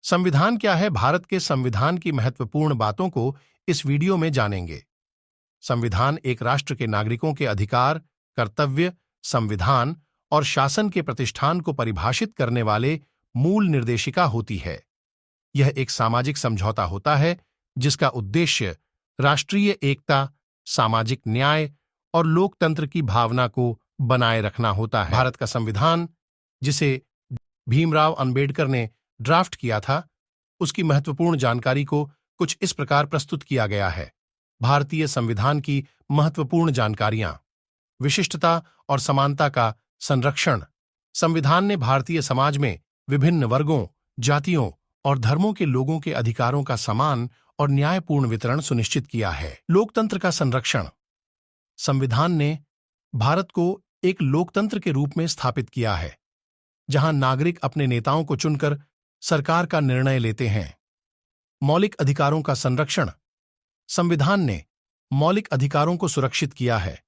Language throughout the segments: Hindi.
संविधान क्या है? भारत के संविधान की महत्वपूर्ण बातों को इस वीडियो में जानेंगे। संविधान एक राष्ट्र के नागरिकों के अधिकार, कर्तव्य, संविधान और शासन के प्रतिष्ठान को परिभाषित करने वाले मूल निर्देशिका होती है। यह एक सामाजिक समझौता होता है जिसका उद्देश्य राष्ट्रीय एकता, सामाजिक न्याय और लोकतंत्र की भावना को बनाए रखना होता है। भारत का संविधान, जिसे भीमराव अंबेडकर ने ड्राफ्ट किया था, उसकी महत्वपूर्ण जानकारी को कुछ इस प्रकार प्रस्तुत किया गया है। भारतीय संविधान की महत्वपूर्ण जानकारियां। विशिष्टता और समानता का संरक्षण। संविधान ने भारतीय समाज में विभिन्न वर्गों, जातियों और धर्मों के लोगों के अधिकारों का समान और न्यायपूर्ण वितरण सुनिश्चित किया है। लोकतंत्र का संरक्षण। संविधान ने भारत को एक लोकतंत्र के रूप में स्थापित किया है, जहां नागरिक अपने नेताओं को चुनकर सरकार का निर्णय लेते हैं। मौलिक अधिकारों का संरक्षण। संविधान ने मौलिक अधिकारों को सुरक्षित किया है,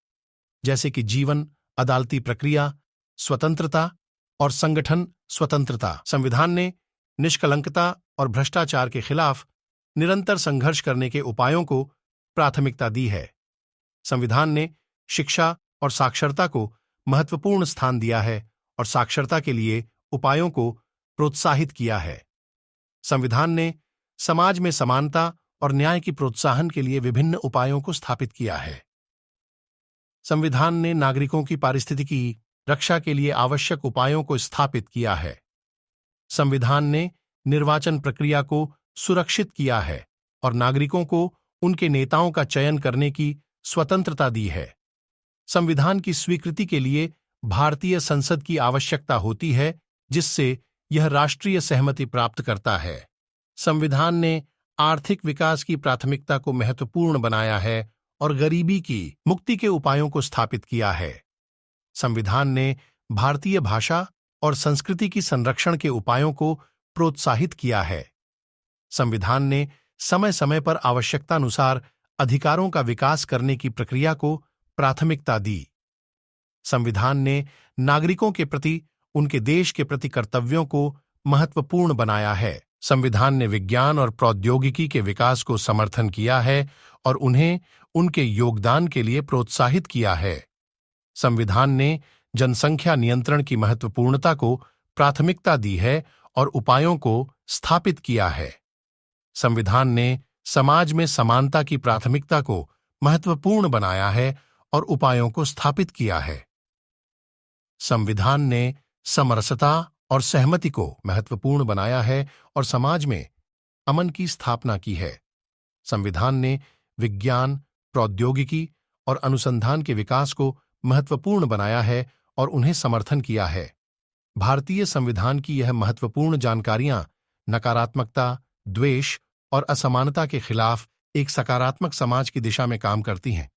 जैसे कि जीवन, अदालती प्रक्रिया, स्वतंत्रता और संगठन स्वतंत्रता। संविधान ने निष्कलंकता और भ्रष्टाचार के खिलाफ निरंतर संघर्ष करने के उपायों को प्राथमिकता दी है। संविधान ने शिक्षा और साक्षरता को महत्वपूर्ण स्थान दिया है और साक्षरता के लिए उपायों को प्रोत्साहित किया है। संविधान ने समाज में समानता और न्याय की प्रोत्साहन के लिए विभिन्न उपायों को स्थापित किया है। संविधान ने नागरिकों की पारिस्थितिकी रक्षा के लिए आवश्यक उपायों को स्थापित किया है। संविधान ने निर्वाचन प्रक्रिया को सुरक्षित किया है और नागरिकों को उनके नेताओं का चयन करने की स्वतंत्रता दी है। संविधान की स्वीकृति के लिए भारतीय संसद की आवश्यकता होती है, जिससे यह राष्ट्रीय सहमति प्राप्त करता है। संविधान ने आर्थिक विकास की प्राथमिकता को महत्वपूर्ण बनाया है और गरीबी की मुक्ति के उपायों को स्थापित किया है। संविधान ने भारतीय भाषा और संस्कृति की संरक्षण के उपायों को प्रोत्साहित किया है। संविधान ने समय समय पर आवश्यकतानुसार अधिकारों का विकास करने की प्रक्रिया को प्राथमिकता दी। संविधान ने नागरिकों के प्रति उनके देश के प्रति कर्तव्यों को महत्वपूर्ण बनाया है। संविधान ने विज्ञान और प्रौद्योगिकी के विकास को समर्थन किया है और उन्हें उनके योगदान के लिए प्रोत्साहित किया है। संविधान ने जनसंख्या नियंत्रण की महत्वपूर्णता को प्राथमिकता दी है और उपायों को स्थापित किया है। संविधान ने समाज में समानता की प्राथमिकता को महत्वपूर्ण बनाया है और उपायों को स्थापित किया है। संविधान ने समरसता और सहमति को महत्वपूर्ण बनाया है और समाज में अमन की स्थापना की है। संविधान ने विज्ञान, प्रौद्योगिकी और अनुसंधान के विकास को महत्वपूर्ण बनाया है और उन्हें समर्थन किया है। भारतीय संविधान की यह महत्वपूर्ण जानकारियां नकारात्मकता, द्वेष और असमानता के खिलाफ एक सकारात्मक समाज की दिशा में काम करती हैं।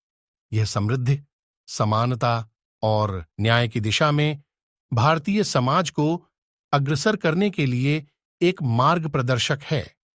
यह समृद्धि, समानता और न्याय की दिशा में भारतीय समाज को अग्रसर करने के लिए एक मार्ग प्रदर्शक है।